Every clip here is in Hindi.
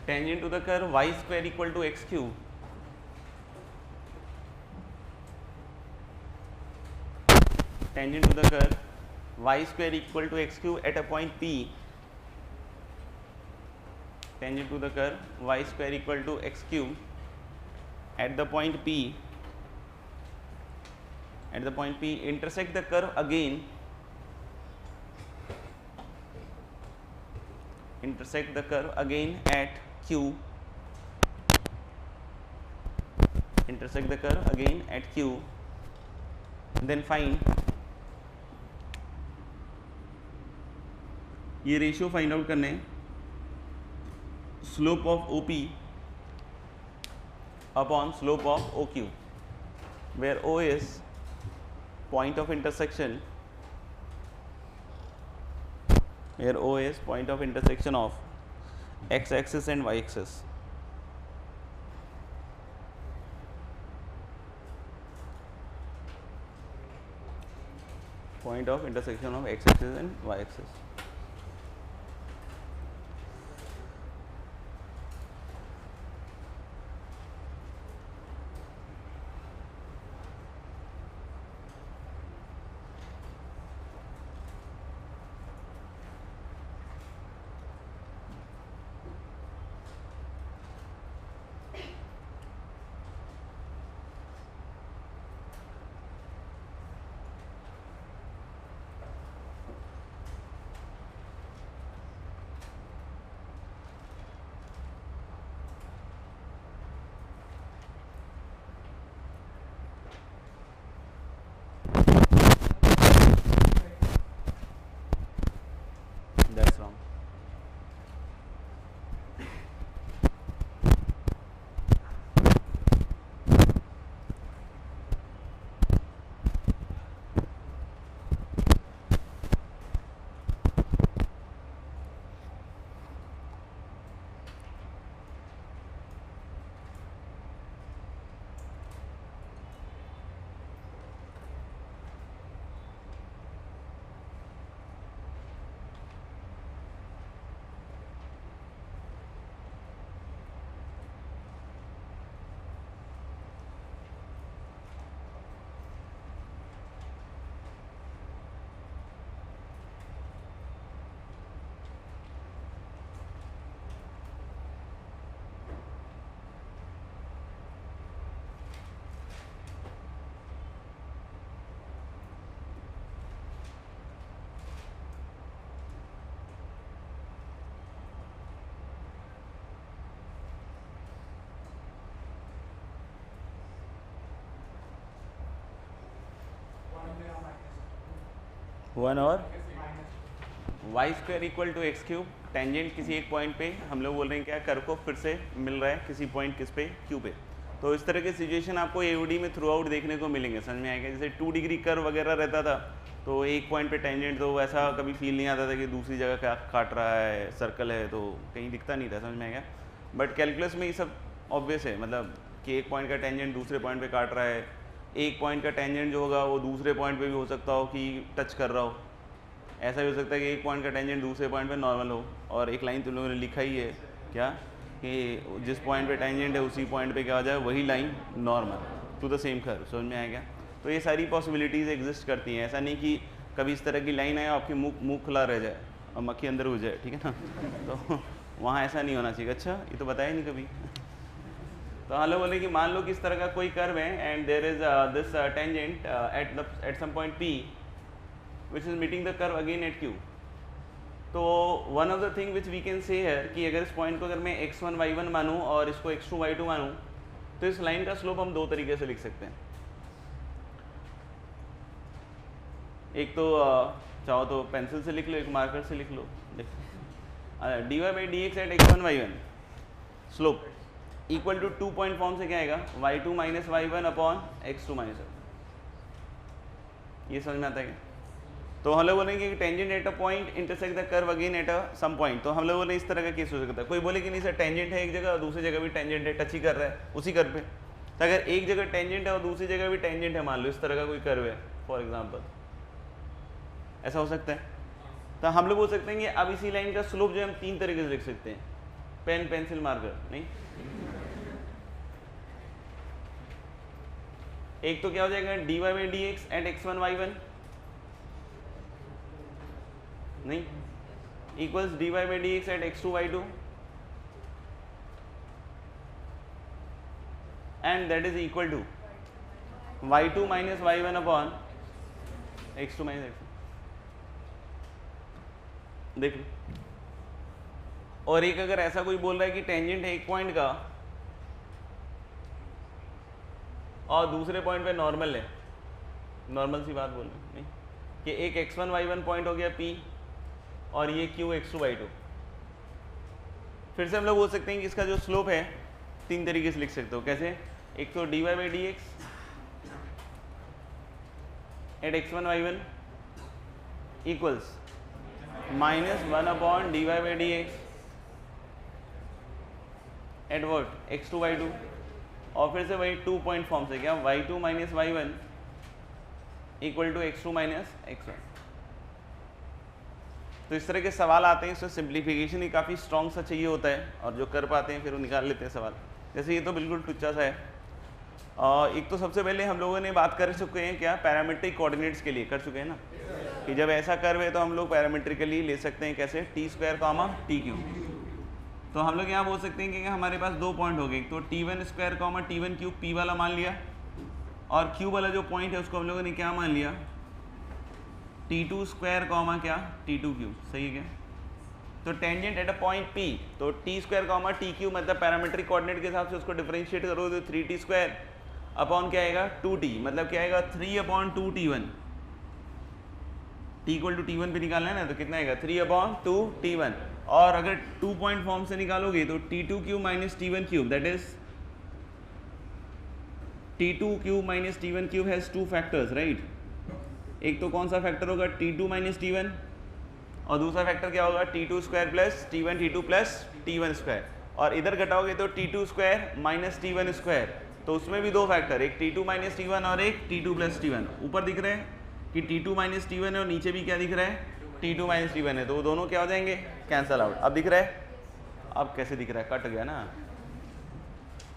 Tangent to the curve y square equal to x cube, tangent to the curve y square equal to x cube at a point p, tangent to the curve y square equal to x cube at the point P, intersect the curve again, at Q, then find, ये रेशियो फाइंड आउट करने, slope of OP upon slope of OQ, where O is point of intersection, of x axis and y axis. Point of intersection of x axis and y axis. That's wrong. One और y square equal to x cube, tangent किसी एक पॉइंट पे हम लोग बोल रहे हैं क्या, कर्व को फिर से मिल रहा है किसी पॉइंट किस पे, क्यू पे। तो इस तरह के सिचुएशन आपको एओडी में थ्रू आउट देखने को मिलेंगे, समझ में आएगा। जैसे 2 डिग्री कर्व वगैरह रहता था तो एक पॉइंट पे टेंजेंट, तो ऐसा कभी फील नहीं आता था कि दूसरी जगह क्या काट रहा है, सर्कल है तो कहीं दिखता नहीं था, समझ में आएगा। बट कैलकुलस में ये सब ऑब्वियस है, मतलब कि एक पॉइंट का टेंजेंट दूसरे पॉइंट पे काट रहा है, एक पॉइंट का टेंजेंट जो होगा वो दूसरे पॉइंट पे भी हो सकता हो कि टच कर रहा हो, ऐसा भी हो सकता है कि एक पॉइंट का टेंजेंट दूसरे पॉइंट पे नॉर्मल हो। और एक लाइन तुम लोगों ने लिखा ही है क्या, कि जिस पॉइंट पे टेंजेंट है उसी पॉइंट पे क्या हो जाए, वही line normal to the same curve, समझ में आएगा। तो ये सारी पॉसिबिलिटीज़ एग्जिस्ट करती हैं, ऐसा नहीं कि कभी इस तरह की लाइन आए आपकी मुँह खुला रह जाए और मक्खी अंदर घुस जाए, ठीक है ना। तो वहाँ ऐसा नहीं होना चाहिए। अच्छा, ये तो बताया नहीं कभी। तो हम लोग बोले कि मान लो कि इस तरह का कोई कर्व है and there is this tangent at some point P which is meeting the curve again at Q। तो one of the thing which we can say है कि अगर इस पॉइंट को अगर मैं x1 y1 मानूँ और इसको x2 y2 मानूँ तो इस लाइन का स्लोप हम दो तरीके से लिख सकते हैं। एक तो चाहो तो पेंसिल से लिख लो, एक मार्कर से लिख लो। dy by d x at x1 y1 slope equal to 2 point form से क्या आएगा, y2 minus y1 upon x2 minus. ये समझ में आता है क्या? तो हम लोग बोलेंगे कि tangent at a point intersect the curve again at a some point. तो हम लोग बोले इस तरह का केस हो सकता है। कोई बोले कि नहीं सर टेंजेंट है एक जगह और दूसरी जगह भी टेंजेंट है, टच ही कर रहा है उसी कर्व पे। तो अगर एक जगह टेंजेंट है और दूसरी जगह भी टेंजेंट है, मान लो इस तरह का कोई कर्व है फॉर एग्जाम्पल, ऐसा हो सकता है। तो हम लोग बोल सकते हैं कि अब इसी लाइन का स्लोप जो है हम 3 तरीके से लिख सकते हैं। पेन पेंसिल मार्कर नहीं, एक तो क्या हो जाएगा dy by d x at x1 y1 नहीं, equals dy by d x at x2 y2 and that is equal to y2 minus y1 upon x2 minus x1। देख लो, और एक अगर ऐसा कोई बोल रहा है कि टेंजेंट है एक पॉइंट का और दूसरे पॉइंट पे नॉर्मल है, नॉर्मल सी बात बोल रहे हैं नहीं कि एक x1 y1 पॉइंट हो गया P और ये Q x2 y2। फिर से हम लोग बोल सकते हैं कि इसका जो स्लोप है तीन तरीके से लिख सकते हो। कैसे? एक तो dy by d x at x1 y1 equals minus 1 upon dy by d x at वर्ट x2 y2, और फिर से वही 2 पॉइंट फॉर्म से क्या y2 minus y1 equal to x2 minus x1। तो इस तरह के सवाल आते हैं, इसमें सिंप्लीफिकेशन ही काफ़ी स्ट्रॉन्ग सा चाहिए होता है, और जो कर पाते हैं फिर वो निकाल लेते हैं सवाल। जैसे ये तो बिल्कुल टुच्चा सा है। एक तो सबसे पहले हम लोगों ने बात कर चुके हैं क्या पैरामीट्रिक कोऑर्डिनेट्स के लिए कर चुके हैं ना, कि जब ऐसा कर्व है तो हम लोग पैरामीट्रिकली ले सकते हैं कैसे t² कॉमा t³ तो हम लोग यहाँ बोल सकते हैं कि हमारे पास दो पॉइंट हो गए, तो t1² कॉमा t1³ p वाला मान लिया, और q वाला जो पॉइंट है उसको हम लोगों ने क्या मान लिया t2² कॉमा क्या t2³ सही है क्या। तो tangent at a point p, तो t² कॉमा t³ मतलब पैरामीट्रिक कोऑर्डिनेट के हिसाब से उसको डिफरेंशिएट करो तो 3t² अपॉन क्या आएगा 2t, मतलब क्या आएगा 3 upon 2t1, t equal to t1 पे निकालना है ना, तो कितना आएगा 3 अपॉन 2t1, और अगर 2 पॉइंट फॉर्म से निकालोगे तो t2³ minus t1³ that is t2³ minus t1³ has 2 factors right. एक तो कौन सा फैक्टर होगा t2 माइनस t1, और दूसरा फैक्टर क्या होगा t2² plus t1 t2 plus t1², और इधर घटाओगे तो t2² माइनस t1², तो उसमें भी दो फैक्टर, एक t2 माइनस t1 और एक t2 प्लस t1। ऊपर दिख रहे हैं कि t2 माइनस t1 है और नीचे भी क्या दिख रहा है t2 माइनस t1 है, तो वो दोनों क्या हो जाएंगे कैंसल आउट। अब दिख रहा है, अब कैसे दिख रहा है कट गया ना।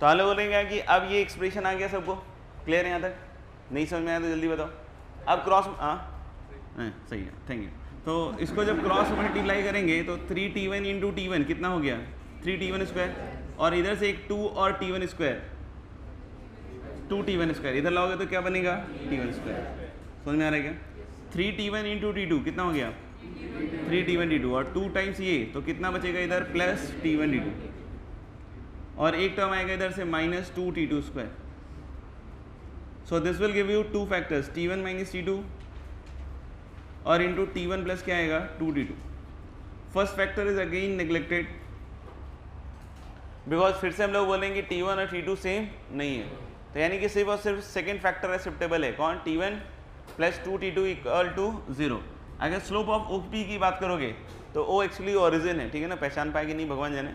तो हम लोग बोलेंगे कि अब ये एक्सप्रेशन आ गया, सबको क्लियर है यहाँ तक? नहीं समझ में आया तो जल्दी बताओ। अब क्रॉस सही है, थैंक यू। तो इसको जब क्रॉस मल्टीप्लाई करेंगे तो 3t1 इंटू t1 कितना हो गया 3t1², और इधर से एक 2 और t1², 2t1², इधर लाओगे तो क्या बनेगा t1²। समझ में आ रहा है क्या? 3t1 इंटू t2 कितना हो गया 3t1 t2, और 2 टाइम्स ये तो कितना बचेगा इधर प्लस t1 t2, और एक टर्म आएगा इधर से minus 2t2²। So this will give you 2 factors t1 minus t2 और इंटू t1 प्लस क्या आएगा 2t2। First factor is again neglected because फिर से हम लोग बोलेंगे t1 और t2 सेम नहीं है, तो यानी कि सिर्फ और सिर्फ सेकेंड फैक्टर एक्सेप्टेबल है, कौन t1 plus 2t2 equal to 0। अगर स्लोप ऑफ OP की बात करोगे तो O एक्चुअली ओरिजिन है, ठीक है ना, पहचान पाएगी नहीं भगवान जाने।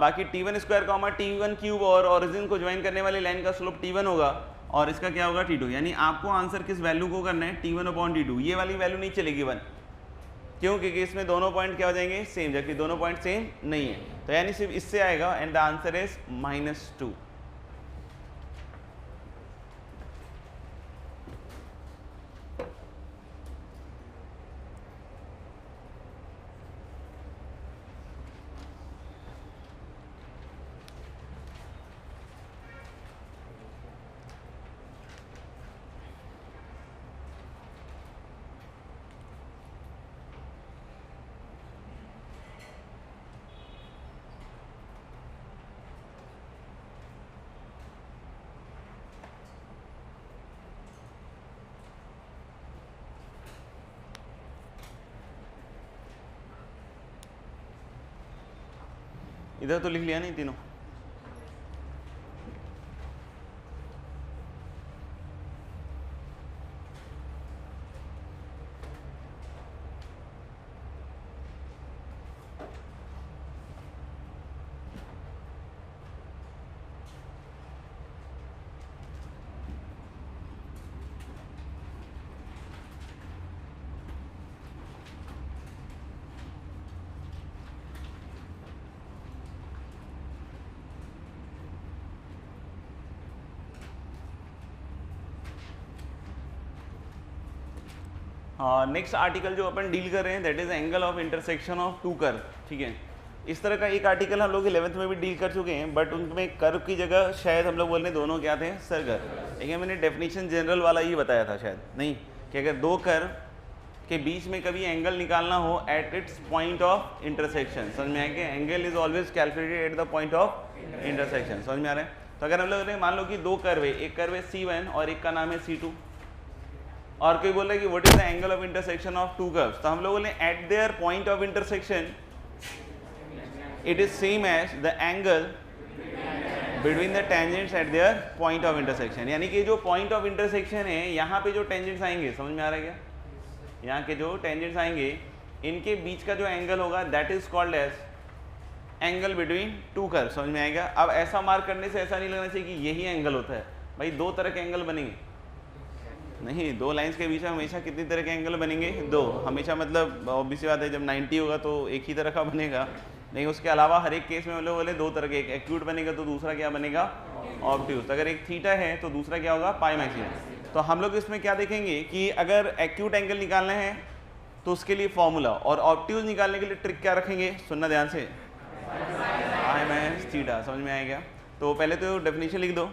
बाकी t1² कॉमा t1³ और ओरिजिन को ज्वाइन करने वाली लाइन का स्लोप t1 होगा, और इसका क्या होगा t2, यानी आपको आंसर किस वैल्यू को करना है t1 अपॉन t2। ये वाली वैल्यू नहीं चलेगी 1, क्यों? क्योंकि इसमें दोनों पॉइंट क्या हो जाएंगे सेम, जबकि दोनों पॉइंट सेम नहीं है, तो यानी सिर्फ इससे आएगा, एंड द आंसर इज -2। इधर तो लिख लिया नहीं तीनों। नेक्स्ट आर्टिकल जो अपन डील कर रहे हैं that is angle of intersection of two curve, ठीक है। इस तरह का एक आर्टिकल हम लोग 11th में भी डील कर चुके हैं, बट उनमें कर्व की जगह शायद हम लोग बोल रहे हैं दोनों क्या थे, सर्कल। लेकिन मैंने डेफिनेशन जनरल वाला ही बताया था शायद, नहीं, कि अगर दो कर्व के बीच में कभी एंगल निकालना हो at its point of intersection, समझ में आएगा, angle is always calculated at the point of intersection, समझ में आ रहा है। तो अगर हम लोग मान लो कि दो कर्व है, एक कर्व है C1 और एक का नाम है C2, और कोई बोल रहा है कि what is the angle of intersection of to curves, तो हम लोग बोले eight their point of intersection it is same as the angle between the tangents at their point of intersection। यानी कि जो point of intersection है यहाँ पे जो tangents आएंगे, समझ में आ रहा है क्या, यहाँ के जो tangents आएंगे इनके बीच का जो एंगल होगा that is called as angle between two curve, समझ में आएगा। अब ऐसा मार्क करने से ऐसा नहीं लगना चाहिए कि यही एंगल होता है, भाई दो तरह के एंगल बनेंगे, नहीं, दो लाइंस के बीच में हमेशा कितनी तरह के एंगल बनेंगे, दो, हमेशा, मतलब ऑब्वियस बात है जब 90 होगा तो एक ही तरह का बनेगा, नहीं उसके अलावा हर एक केस में हम लोग बोले दो तरह के, एक एक्यूट बनेगा तो दूसरा क्या बनेगा, ऑब्ट्यूज। अगर एक थीटा है तो दूसरा क्या होगा, पाई मैक्सिमम। तो हम लोग इसमें क्या देखेंगे कि अगर एक्यूट एंगल निकालना है तो उसके लिए फॉर्मूला, और ऑब्ट्यूज निकालने के लिए ट्रिक क्या रखेंगे, सुनना ध्यान से, पाई माइनस थीटा, समझ में आएगा। तो पहले तो डेफिनेशन लिख दो,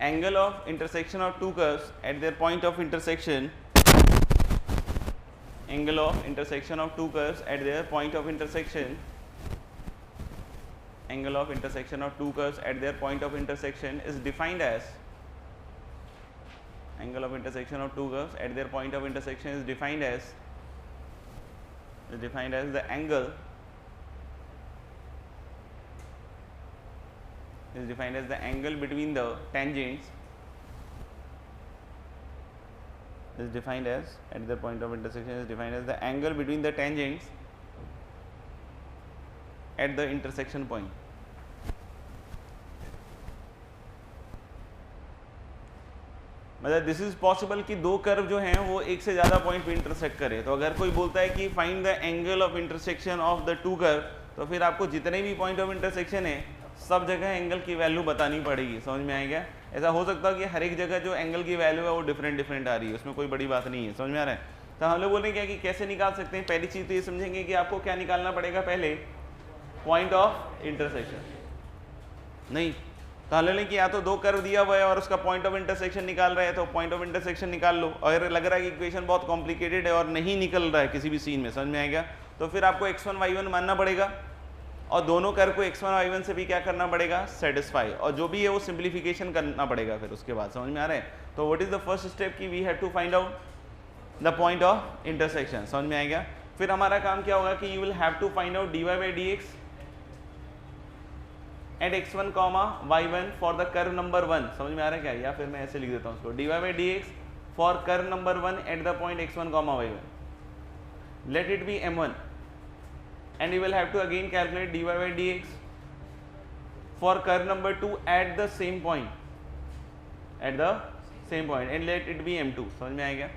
angle of intersection of two curves at their point of intersection, angle of intersection of two curves at their point of intersection, angle of intersection of two curves at their point of intersection is defined as, angle of intersection of two curves at their point of intersection is defined as the angle is defined as the angle between the tangents, is defined as at the point of intersection is defined as the angle between the tangents at the intersection point। मतलब दिस इज पॉसिबल कि दो कर्व जो हैं वो एक से ज़्यादा पॉइंट पे इंटरसेक्ट करे। तो अगर कोई बोलता है कि find the angle of intersection of the two curve, तो फिर आपको जितने भी पॉइंट ऑफ इंटरसेक्शन है सब जगह एंगल की वैल्यू बतानी पड़ेगी, समझ में आएगा। ऐसा हो सकता है कि हर एक जगह जो एंगल की वैल्यू है वो डिफरेंट आ रही है, उसमें कोई बड़ी बात नहीं है, समझ में आ रहा है। तो हम लोग बोलेंगे कि कैसे निकाल सकते हैं, पहली चीज़ तो ये समझेंगे कि आपको क्या निकालना पड़ेगा, पहले पॉइंट ऑफ इंटरसेक्शन, नहीं तो हम लोग कि या तो दो कर्व दिया हुआ है और उसका पॉइंट ऑफ इंटरसेक्शन निकाल रहा है तो पॉइंट ऑफ इंटरसेक्शन निकाल लो। अगर लग रहा है कि इक्वेशन बहुत कॉम्प्लिकेटेड है और नहीं निकल रहा है किसी भी सीन में, समझ में आएगा, तो फिर आपको x1 y1 मानना पड़ेगा और दोनों कर्व को x1 y1 से भी क्या करना पड़ेगा, सेटिस्फाई, और जो भी है वो सिंप्लीफिकेशन करना पड़ेगा फिर उसके बाद, समझ में आ रहा है। तो what is the first step कि we have to find out the point of intersection, समझ में आएगा। फिर हमारा काम क्या होगा कि you will have to find out dy by dx at x1 y1 for the curve number 1, समझ में आ रहा है क्या, या फिर मैं ऐसे लिख देता हूँ उसको, dy by dx for curve number 1 at the point x1 y1, let it be m1, and you will have to again calculate dy by dx for curve number 2 at the same point and let it be m2, समझ में आएगा।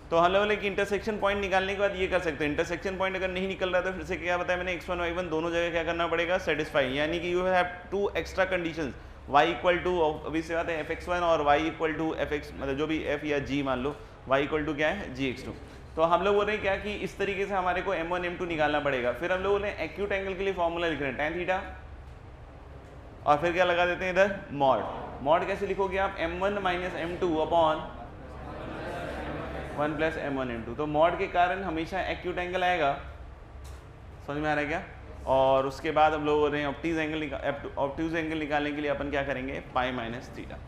तो हम लोग कि इंटरसेक्शन पॉइंट निकालने के बाद ये कर सकते हैं, इंटरसेक्शन पॉइंट अगर नहीं निकल रहा तो फिर से क्या बताया मैंने, x1 y1 दोनों जगह क्या करना पड़ेगा, सेटिस्फाई, यानी कि you have two extra conditions, y equal to अभी से बात है fx1 और y इक्वल टू fx, मतलब जो भी f या g मान लो, y इक्वल टू क्या है gx2। तो हम लोग बोल रहे हैं क्या कि इस तरीके से हमारे को m1 m2 निकालना पड़ेगा। फिर हम लोग बोल रहे हैं एक्यूट एंगल के लिए फॉर्मूला लिख रहे हैं tan थीटा, और फिर क्या लगा देते हैं इधर मॉड कैसे लिखोगे आप, m1 minus m2 upon 1 plus m1 m2। तो मॉड के कारण हमेशा एक्यूट एंगल आएगा, समझ में आ रहा है क्या। और उसके बाद हम लोग बोल रहे हैं ऑब्ट्यूज एंगल निकालने के लिए अपन क्या करेंगे, पाई माइनस थीटा।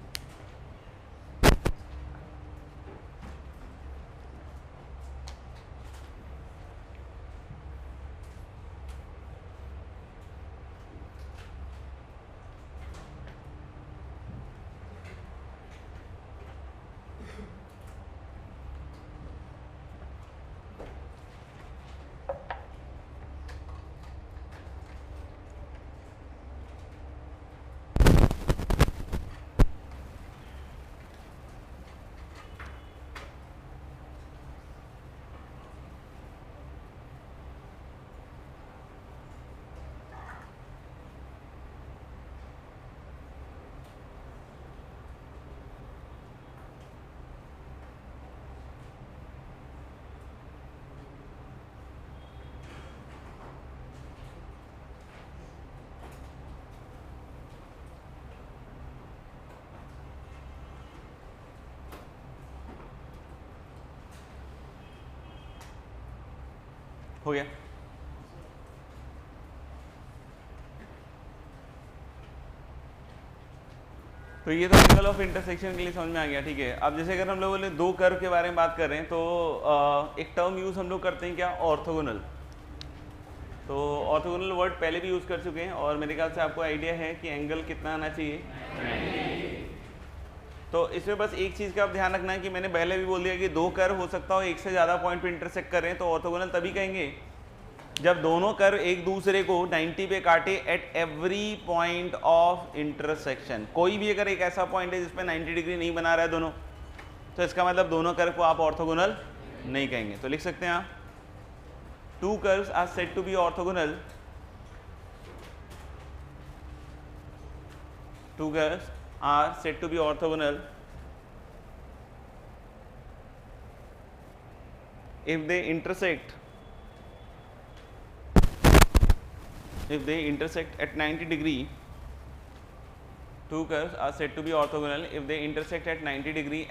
हो गया। तो ये तो एंगल ऑफ इंटरसेक्शन के लिए समझ में आ गया, ठीक है। अब जैसे अगर हम लोग बोले दो कर्व के बारे में बात कर रहे हैं, तो एक टर्म यूज हम लोग करते हैं क्या, ऑर्थोगोनल। तो ऑर्थोगोनल वर्ड पहले भी यूज कर चुके हैं और मेरे ख्याल से आपको आइडिया है कि एंगल कितना आना चाहिए। तो इसमें बस एक चीज का आप ध्यान रखना है कि मैंने पहले भी बोल दिया कि दो कर्व हो सकता हो एक से ज्यादा पॉइंट पे इंटरसेक्ट कर रहे हैं, तो ऑर्थोगोनल तभी कहेंगे जब दोनों कर्व एक दूसरे को 90 पे काटे at every point of intersection. कोई भी अगर एक ऐसा पॉइंट है जिसपे 90 डिग्री नहीं बना रहा है दोनों, तो इसका मतलब दोनों कर्व को आप ऑर्थोगोनल नहीं कहेंगे। तो लिख सकते हैं आप, two curves are said to be orthogonal, two curves are said to be orthogonal if they intersect at 90 degree. Two curves are said to be orthogonal if they intersect at 90 degree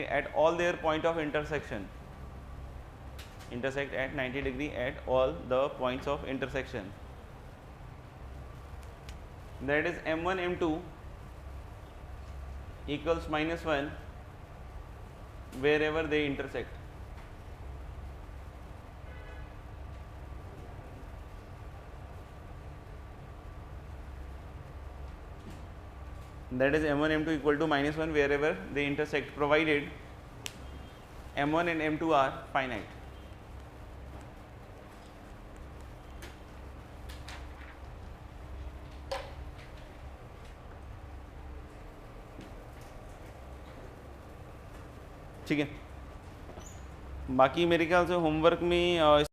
at all their point of intersection. Intersect at 90 degree at all the points of intersection. That is m1 m2 equals -1 wherever they intersect. That is m1 m2 equal to -1 wherever they intersect, provided m1 and m2 are finite. ठीक है, बाकी मेरे ख्याल से होमवर्क में